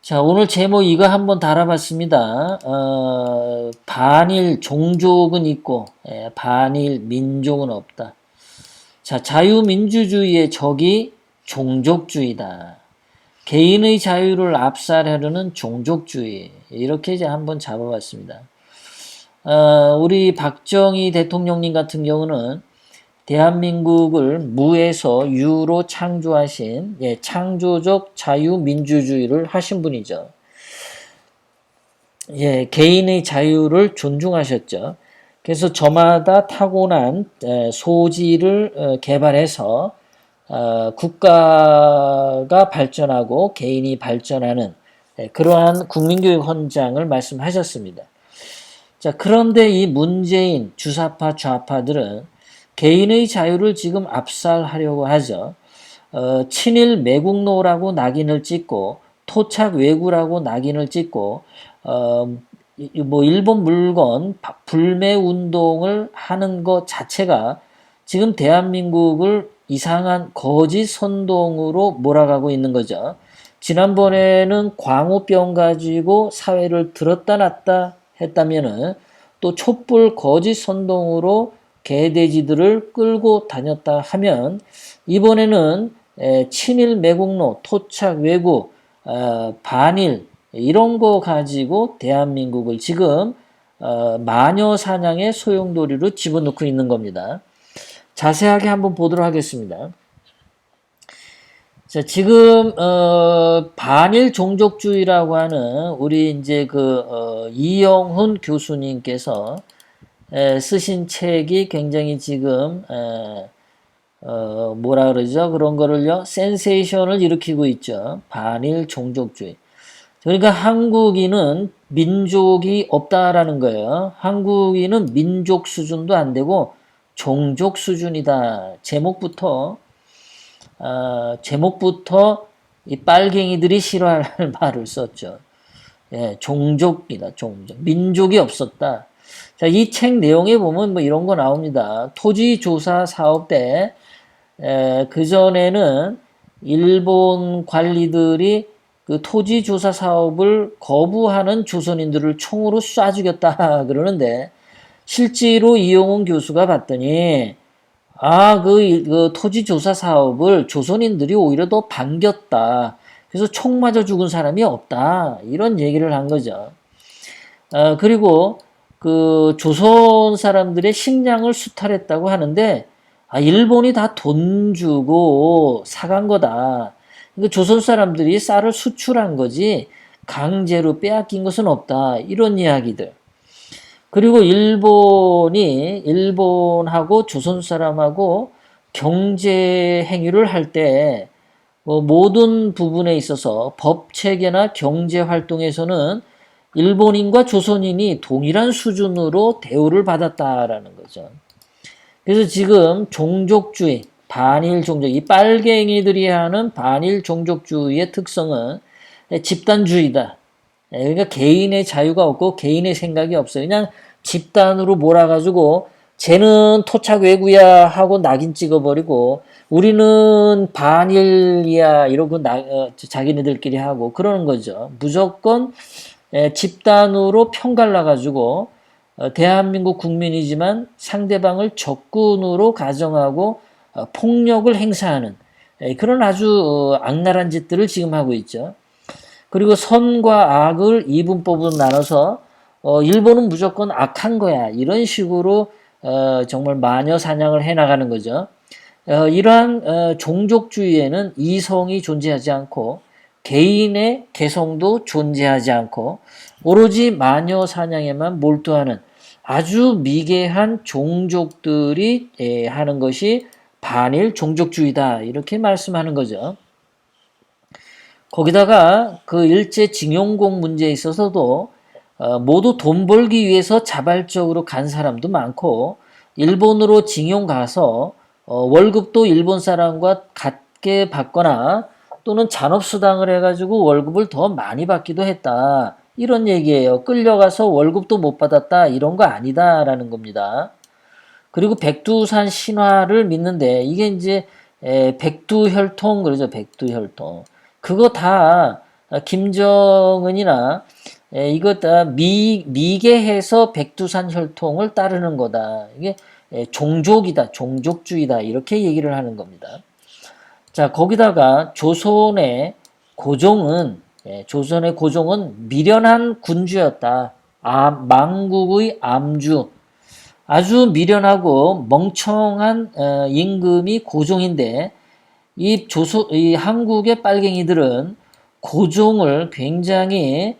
자, 오늘 제목 이거 한번 달아봤습니다. 반일 종족은 있고, 반일 민족은 없다. 자, 자유민주주의의 적이 종족주의다. 개인의 자유를 압살하려는 종족주의. 이렇게 이제 한번 잡아봤습니다. 우리 박정희 대통령님 같은 경우는 대한민국을 무에서 유로 창조하신 창조적 자유민주주의를 하신 분이죠. 개인의 자유를 존중하셨죠. 그래서 저마다 타고난 소질을 개발해서 국가가 발전하고 개인이 발전하는 그러한 국민교육 헌장을 말씀하셨습니다. 자, 그런데 이 문재인 주사파 좌파들은 개인의 자유를 지금 압살하려고 하죠. 친일 매국노라고 낙인을 찍고 토착 왜구라고 낙인을 찍고 일본 물건 불매 운동을 하는 것 자체가 지금 대한민국을 이상한 거짓 선동으로 몰아가고 있는 거죠. 지난번에는 광우병 가지고 사회를 들었다 놨다 했다면은 또 촛불 거짓 선동으로 개돼지들을 끌고 다녔다 하면 이번에는 친일 매국노, 토착 왜구, 반일 이런 거 가지고 대한민국을 지금 마녀 사냥의 소용돌이로 집어넣고 있는 겁니다. 자세하게 한번 보도록 하겠습니다. 자, 지금 반일 종족주의라고 하는 우리 이제 이영훈 교수님께서 쓰신 책이 굉장히 지금 뭐라 그러죠? 그런 거를요, 센세이션을 일으키고 있죠. 반일 종족주의. 그러니까 한국인은 민족이 없다라는 거예요. 한국인은 민족 수준도 안 되고 종족 수준이다. 제목부터 이 빨갱이들이 싫어할 말을 썼죠. 종족이다, 종족. 민족이 없었다. 자, 이 책 내용에 보면 뭐 이런 거 나옵니다. 토지조사 사업 때, 그전에는 일본 관리들이 그 토지조사 사업을 거부하는 조선인들을 총으로 쏴 죽였다 그러는데, 실제로 이용훈 교수가 봤더니, 그 토지조사 사업을 조선인들이 오히려 더 반겼다. 그래서 총 맞아 죽은 사람이 없다. 이런 얘기를 한 거죠. 그리고 그 조선 사람들의 식량을 수탈했다고 하는데, 일본이 다 돈 주고 사간 거다. 그러니까 조선 사람들이 쌀을 수출한 거지 강제로 빼앗긴 것은 없다. 이런 이야기들. 그리고 일본하고 조선 사람하고 경제 행위를 할 때 모든 부분에 있어서 법 체계나 경제 활동에서는 일본인과 조선인이 동일한 수준으로 대우를 받았다라는 거죠. 그래서 지금 종족주의, 반일 종족, 이 빨갱이들이 하는 반일 종족주의의 특성은 집단주의다. 그러니까 개인의 자유가 없고 개인의 생각이 없어요. 그냥 집단으로 몰아가지고 쟤는 토착 왜구야 하고 낙인 찍어버리고 우리는 반일이야 이러고 자기네들끼리 하고 그러는 거죠. 무조건 집단으로 편갈라가지고 대한민국 국민이지만 상대방을 적군으로 가정하고 폭력을 행사하는 그런 아주 악랄한 짓들을 지금 하고 있죠. 그리고 선과 악을 이분법으로 나눠서 일본은 무조건 악한 거야 이런 식으로 정말 마녀 사냥을 해나가는 거죠. 이러한 종족주의에는 이성이 존재하지 않고 개인의 개성도 존재하지 않고 오로지 마녀 사냥에만 몰두하는 아주 미개한 종족들이 하는 것이 반일 종족주의다 이렇게 말씀하는 거죠. 거기다가 그 일제징용공 문제에 있어서도 모두 돈 벌기 위해서 자발적으로 간 사람도 많고 일본으로 징용 가서 월급도 일본 사람과 같게 받거나 또는 잔업수당을 해가지고 월급을 더 많이 받기도 했다. 이런 얘기예요. 끌려가서 월급도 못 받았다. 이런 거 아니다라는 겁니다. 그리고 백두산 신화를 믿는데 이게 이제 백두혈통 그러죠. 백두혈통. 그거 다 김정은이나 이것 다 미개해서 백두산 혈통을 따르는 거다. 이게 종족이다, 종족주의다 이렇게 얘기를 하는 겁니다. 자, 거기다가 조선의 고종은 미련한 군주였다. 망국의 암주. 아주 미련하고 멍청한 임금이 고종인데 이 한국의 빨갱이들은 고종을 굉장히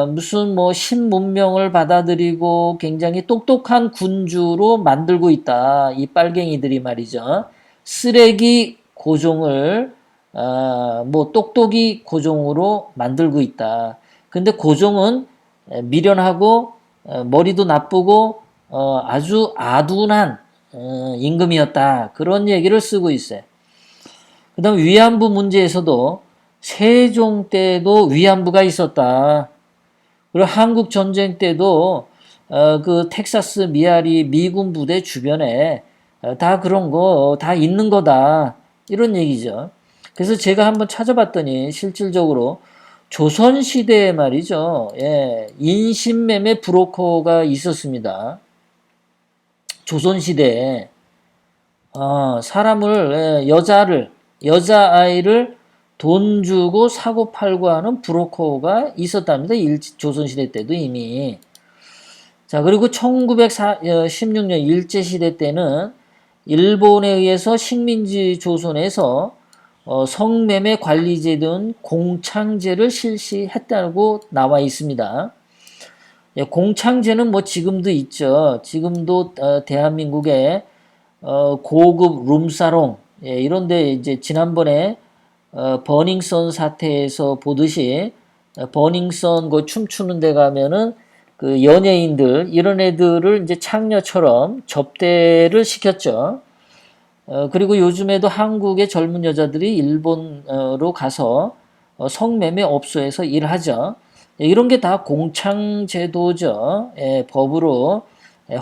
무슨 뭐 신문명을 받아들이고 굉장히 똑똑한 군주로 만들고 있다. 이 빨갱이들이 말이죠. 쓰레기 고종을 뭐 똑똑이 고종으로 만들고 있다. 근데 고종은 미련하고 머리도 나쁘고 아주 아둔한 임금이었다. 그런 얘기를 쓰고 있어요. 그 다음 위안부 문제에서도 세종 때도 위안부가 있었다. 그리고 한국 전쟁 때도 그 텍사스 미아리 미군 부대 주변에 다 그런 거 다 있는 거다. 이런 얘기죠. 그래서 제가 한번 찾아봤더니 실질적으로 조선시대에 말이죠. 예, 인신매매 브로커가 있었습니다. 조선시대에 사람을 여자아이를 돈 주고 사고 팔고 하는 브로커가 있었답니다. 조선시대 때도 이미. 자, 그리고 1916년 일제시대 때는 일본에 의해서 식민지 조선에서 성매매 관리제 등 공창제를 실시했다고 나와 있습니다. 예, 공창제는 뭐 지금도 있죠. 지금도 대한민국에 고급 룸사롱 이런데 이제 지난번에 버닝썬 사태에서 보듯이 버닝썬 그 춤추는 데 가면은 그 연예인들 이런 애들을 이제 창녀처럼 접대를 시켰죠. 그리고 요즘에도 한국의 젊은 여자들이 일본으로 가서 성매매 업소에서 일하죠. 이런 게 다 공창제도죠. 법으로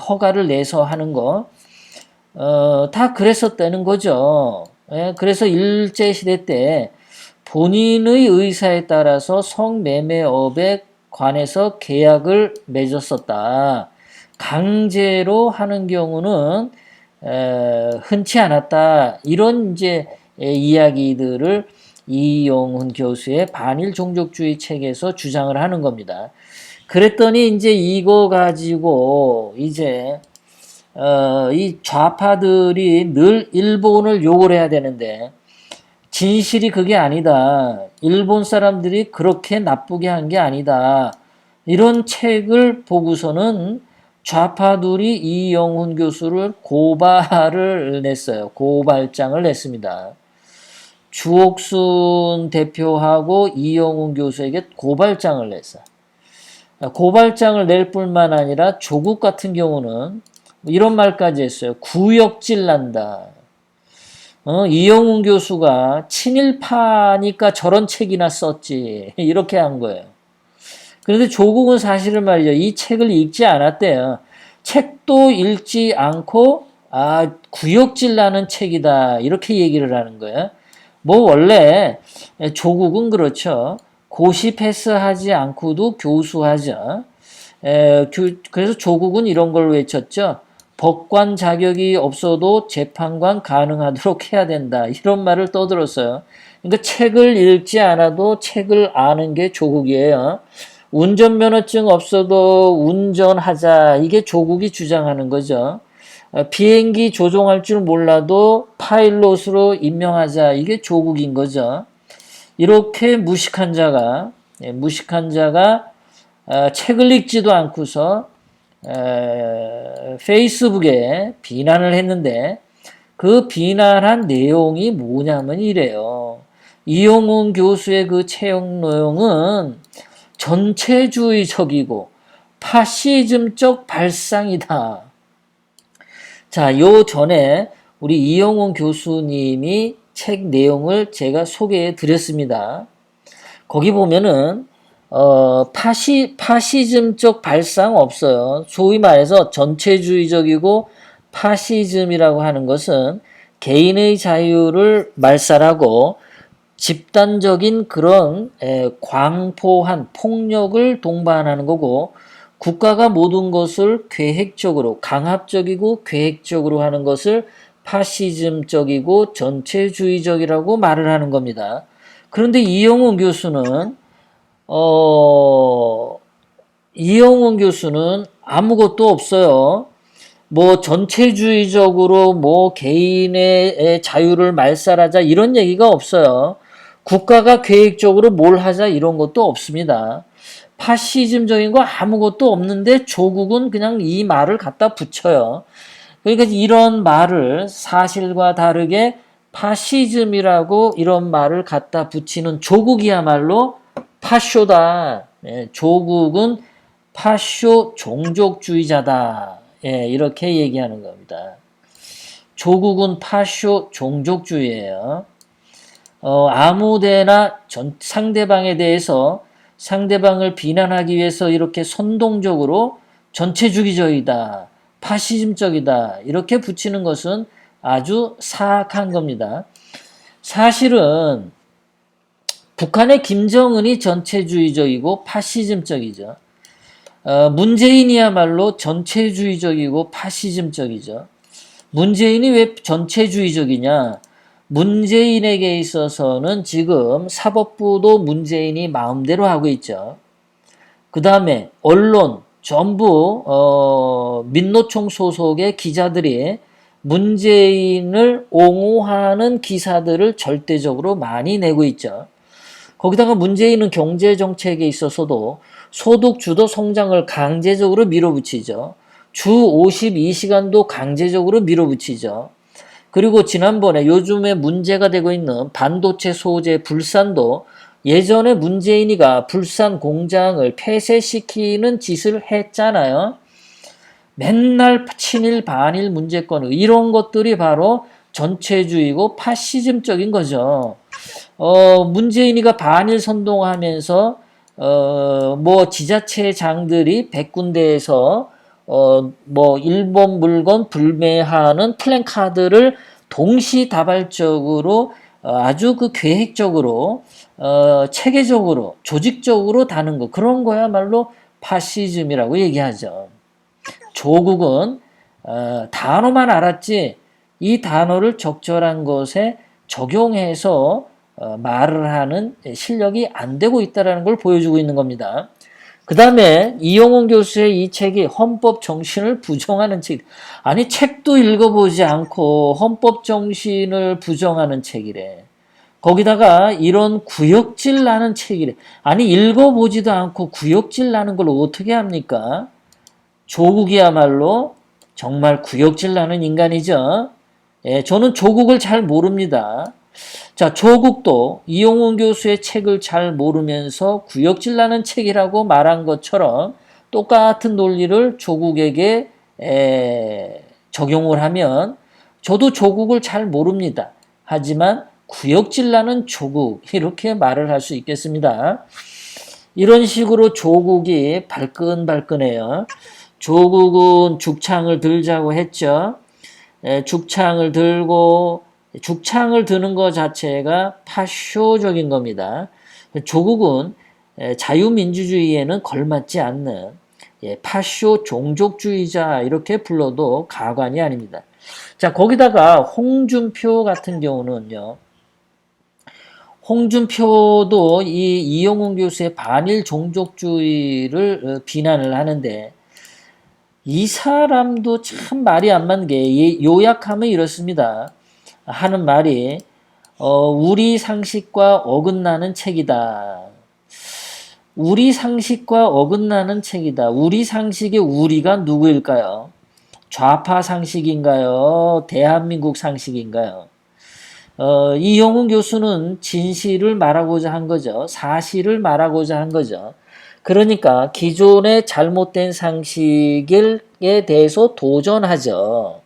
허가를 내서 하는 거. 다 그랬었다는 거죠. 그래서 일제시대 때 본인의 의사에 따라서 성매매업에 관해서 계약을 맺었었다. 강제로 하는 경우는 흔치 않았다. 이런 이제 이야기들을 이용훈 교수의 반일 종족주의 책에서 주장을 하는 겁니다. 그랬더니 이제 이거 가지고 이제 이 좌파들이 늘 일본을 욕을 해야 되는데 진실이 그게 아니다. 일본 사람들이 그렇게 나쁘게 한 게 아니다. 이런 책을 보고서는 좌파들이 이영훈 교수를 고발을 냈어요. 고발장을 냈습니다. 주옥순 대표하고 이영훈 교수에게 고발장을 냈어요. 고발장을 낼 뿐만 아니라 조국 같은 경우는 이런 말까지 했어요. 구역질 난다. 이영훈 교수가 친일파니까 저런 책이나 썼지. 이렇게 한 거예요. 그런데 조국은 사실은 말이죠. 이 책을 읽지 않았대요. 책도 읽지 않고 구역질 나는 책이다. 이렇게 얘기를 하는 거예요. 뭐 원래 조국은 그렇죠. 고시 패스하지 않고도 교수하죠. 그래서 조국은 이런 걸 외쳤죠. 법관 자격이 없어도 재판관 가능하도록 해야 된다. 이런 말을 떠들었어요. 그러니까 책을 읽지 않아도 책을 아는 게 조국이에요. 운전면허증 없어도 운전하자. 이게 조국이 주장하는 거죠. 비행기 조종할 줄 몰라도 파일럿으로 임명하자. 이게 조국인 거죠. 이렇게 무식한 자가 책을 읽지도 않고서 페이스북에 비난을 했는데 그 비난한 내용이 뭐냐면 이래요. 이용훈 교수의 그 채용 내용은 전체주의적이고 파시즘적 발상이다. 자, 요 전에 우리 이용훈 교수님이 책 내용을 제가 소개해 드렸습니다. 거기 보면은 파시즘적 발상 없어요. 소위 말해서 전체주의적이고 파시즘이라고 하는 것은 개인의 자유를 말살하고 집단적인 그런 광포한 폭력을 동반하는 거고, 국가가 모든 것을 계획적으로, 강압적이고 계획적으로 하는 것을 파시즘적이고 전체주의적이라고 말을 하는 겁니다. 그런데 이영훈 교수는 아무것도 없어요. 뭐 전체주의적으로 뭐 개인의 자유를 말살하자 이런 얘기가 없어요. 국가가 계획적으로 뭘 하자 이런 것도 없습니다. 파시즘적인 거 아무것도 없는데 조국은 그냥 이 말을 갖다 붙여요. 그러니까 이런 말을 사실과 다르게 파시즘이라고 이런 말을 갖다 붙이는 조국이야말로 파쇼다. 조국은 파쇼 종족주의자다. 이렇게 얘기하는 겁니다. 조국은 파쇼 종족주의예요. 아무데나 상대방에 대해서 상대방을 비난하기 위해서 이렇게 선동적으로 전체주의적이다, 파시즘적이다 이렇게 붙이는 것은 아주 사악한 겁니다. 사실은 북한의 김정은이 전체주의적이고 파시즘적이죠. 문재인이야말로 전체주의적이고 파시즘적이죠. 문재인이 왜 전체주의적이냐? 문재인에게 있어서는 지금 사법부도 문재인이 마음대로 하고 있죠. 그 다음에 언론 전부 민노총 소속의 기자들이 문재인을 옹호하는 기사들을 절대적으로 많이 내고 있죠. 거기다가 문재인은 경제정책에 있어서도 소득 주도 성장을 강제적으로 밀어붙이죠. 주 52시간도 강제적으로 밀어붙이죠. 그리고 지난번에 요즘에 문제가 되고 있는 반도체 소재 불산도 예전에 문재인이가 불산 공장을 폐쇄시키는 짓을 했잖아요. 맨날 친일 반일 문제권 이런 것들이 바로 전체주의고 파시즘적인 거죠. 문재인이가 반일 선동하면서 뭐 지자체장들이 100군데에서 뭐 일본 물건 불매하는 플랜카드를 동시다발적으로 아주 그 계획적으로 체계적으로 조직적으로 다는 거 그런 거야말로 파시즘이라고 얘기하죠. 조국은 단어만 알았지 이 단어를 적절한 것에 적용해서 말을 하는 실력이 안 되고 있다는 걸 보여주고 있는 겁니다. 그 다음에 이영훈 교수의 이 책이 헌법 정신을 부정하는 책. 아니 책도 읽어보지 않고 헌법 정신을 부정하는 책이래. 거기다가 이런 구역질 나는 책이래. 아니 읽어보지도 않고 구역질 나는 걸 어떻게 합니까? 조국이야말로 정말 구역질 나는 인간이죠. 저는 조국을 잘 모릅니다. 자, 조국도 이용훈 교수의 책을 잘 모르면서 구역질 나는 책이라고 말한 것처럼 똑같은 논리를 조국에게 적용을 하면 저도 조국을 잘 모릅니다. 하지만 구역질 나는 조국 이렇게 말을 할 수 있겠습니다. 이런 식으로 조국이 발끈발끈해요. 조국은 죽창을 들자고 했죠. 죽창을 들고 죽창을 드는 것 자체가 파쇼적인 겁니다. 조국은 자유민주주의에는 걸맞지 않는 파쇼 종족주의자 이렇게 불러도 가관이 아닙니다. 자, 거기다가 홍준표 같은 경우는요. 홍준표도 이 이영훈 교수의 반일 종족주의를 비난을 하는데 이 사람도 참 말이 안 맞는 게 요약하면 이렇습니다. 하는 말이 우리 상식과 어긋나는 책이다. 우리 상식과 어긋나는 책이다. 우리 상식의 우리가 누구일까요? 좌파 상식인가요? 대한민국 상식인가요? 이영훈 교수는 진실을 말하고자 한 거죠. 사실을 말하고자 한 거죠. 그러니까 기존의 잘못된 상식에 대해서 도전하죠.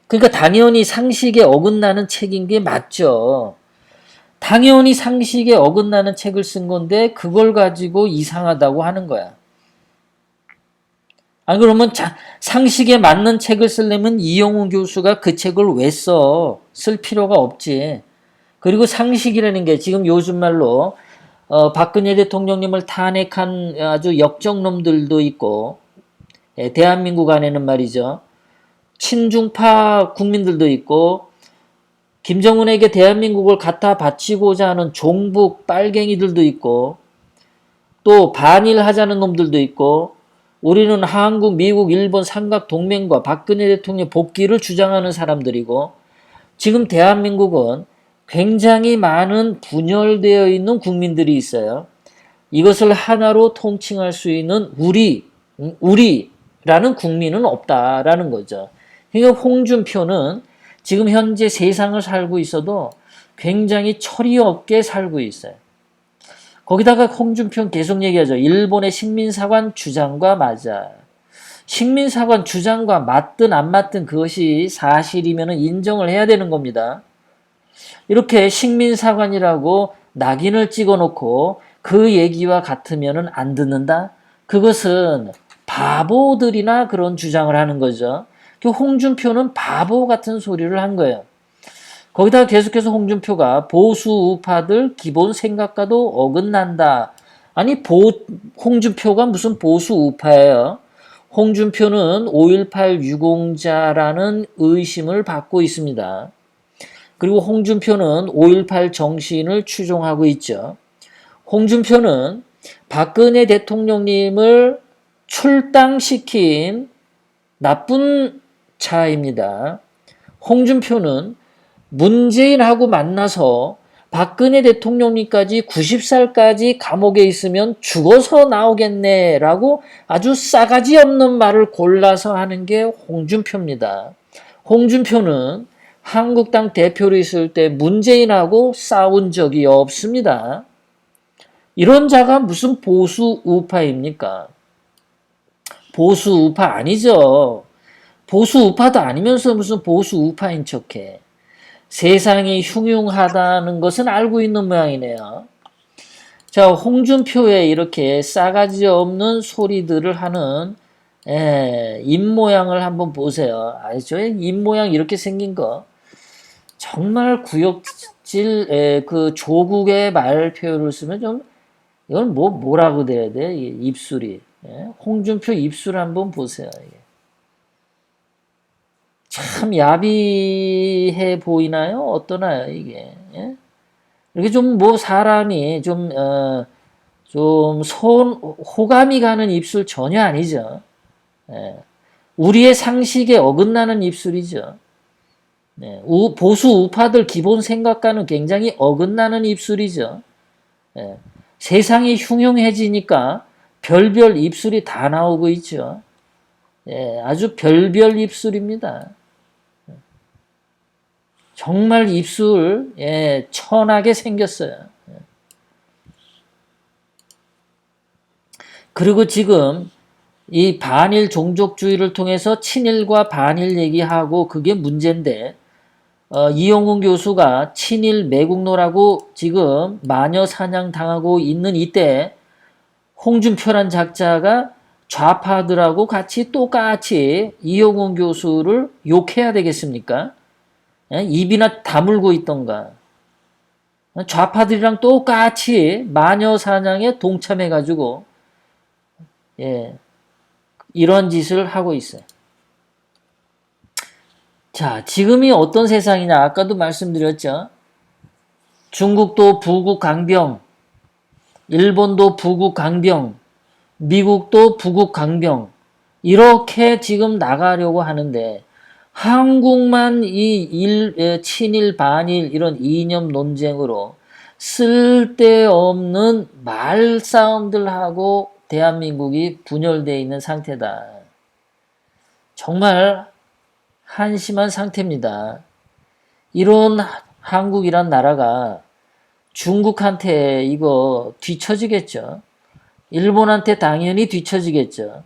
그러니까 당연히 상식에 어긋나는 책인 게 맞죠. 당연히 상식에 어긋나는 책을 쓴 건데 그걸 가지고 이상하다고 하는 거야. 안 그러면 상식에 맞는 책을 쓰려면 이영훈 교수가 그 책을 왜 써? 쓸 필요가 없지. 그리고 상식이라는 게 지금 요즘 말로 박근혜 대통령님을 탄핵한 아주 역적놈들도 있고, 예, 대한민국 안에는 말이죠. 친중파 국민들도 있고, 김정은에게 대한민국을 갖다 바치고자 하는 종북 빨갱이들도 있고, 또 반일하자는 놈들도 있고, 우리는 한국, 미국, 일본 삼각 동맹과 박근혜 대통령 복귀를 주장하는 사람들이고, 지금 대한민국은 굉장히 많은 분열되어 있는 국민들이 있어요. 이것을 하나로 통칭할 수 있는 우리라는 국민은 없다라는 거죠. 그러니까 홍준표는 지금 현재 세상을 살고 있어도 굉장히 철이 없게 살고 있어요. 거기다가 홍준표는 계속 얘기하죠. 일본의 식민사관 주장과 맞아. 식민사관 주장과 맞든 안 맞든 그것이 사실이면 인정을 해야 되는 겁니다. 이렇게 식민사관이라고 낙인을 찍어놓고 그 얘기와 같으면 안 듣는다? 그것은 바보들이나 그런 주장을 하는 거죠. 홍준표는 바보 같은 소리를 한 거예요. 거기다가 계속해서 홍준표가 보수 우파들 기본 생각과도 어긋난다. 아니 홍준표가 무슨 보수 우파예요? 홍준표는 5.18 유공자라는 의심을 받고 있습니다. 그리고 홍준표는 5.18 정신을 추종하고 있죠. 홍준표는 박근혜 대통령님을 출당시킨 나쁜 차입니다. 홍준표는 문재인하고 만나서 박근혜 대통령님까지 90살까지 감옥에 있으면 죽어서 나오겠네라고 아주 싸가지 없는 말을 골라서 하는 게 홍준표입니다. 홍준표는 한국당 대표로 있을 때 문재인하고 싸운 적이 없습니다. 이런 자가 무슨 보수 우파입니까? 보수 우파 아니죠. 보수 우파도 아니면서 무슨 보수 우파인 척해. 세상이 흉흉하다는 것은 알고 있는 모양이네요. 자, 홍준표의 이렇게 싸가지 없는 소리들을 하는 입모양을 한번 보세요. 저 입모양 이렇게 생긴 거 정말 구역질 그 조국의 말 표현을 쓰면 좀 이건 뭐라고 돼야 돼? 입술이. 홍준표 입술 한번 보세요. 참 야비해 보이나요? 어떠나요, 이게? 이렇게 좀 사람이 좀 호감이 가는 입술 전혀 아니죠. 우리의 상식에 어긋나는 입술이죠. 보수 우파들 기본 생각과는 굉장히 어긋나는 입술이죠. 세상이 흉흉해지니까 별별 입술이 다 나오고 있죠. 아주 별별 입술입니다. 정말 입술 천하게 생겼어요. 그리고 지금 이 반일 종족주의를 통해서 친일과 반일 얘기하고 그게 문제인데 이용훈 교수가 친일 매국노라고 지금 마녀 사냥 당하고 있는 이때 홍준표란 작자가 좌파들하고 같이 똑같이 이용훈 교수를 욕해야 되겠습니까? 입이나 다물고 있던가. 좌파들이랑 똑같이 마녀 사냥에 동참해가지고 이런 짓을 하고 있어요. 자, 지금이 어떤 세상이냐? 아까도 말씀드렸죠. 중국도 부국 강병, 일본도 부국 강병, 미국도 부국 강병, 이렇게 지금 나가려고 하는데 한국만 친일 반일 이런 이념 논쟁으로 쓸데없는 말싸움들하고 대한민국이 분열되어 있는 상태다. 정말 한심한 상태입니다. 이런 한국이란 나라가 중국한테 이거 뒤처지겠죠. 일본한테 당연히 뒤처지겠죠.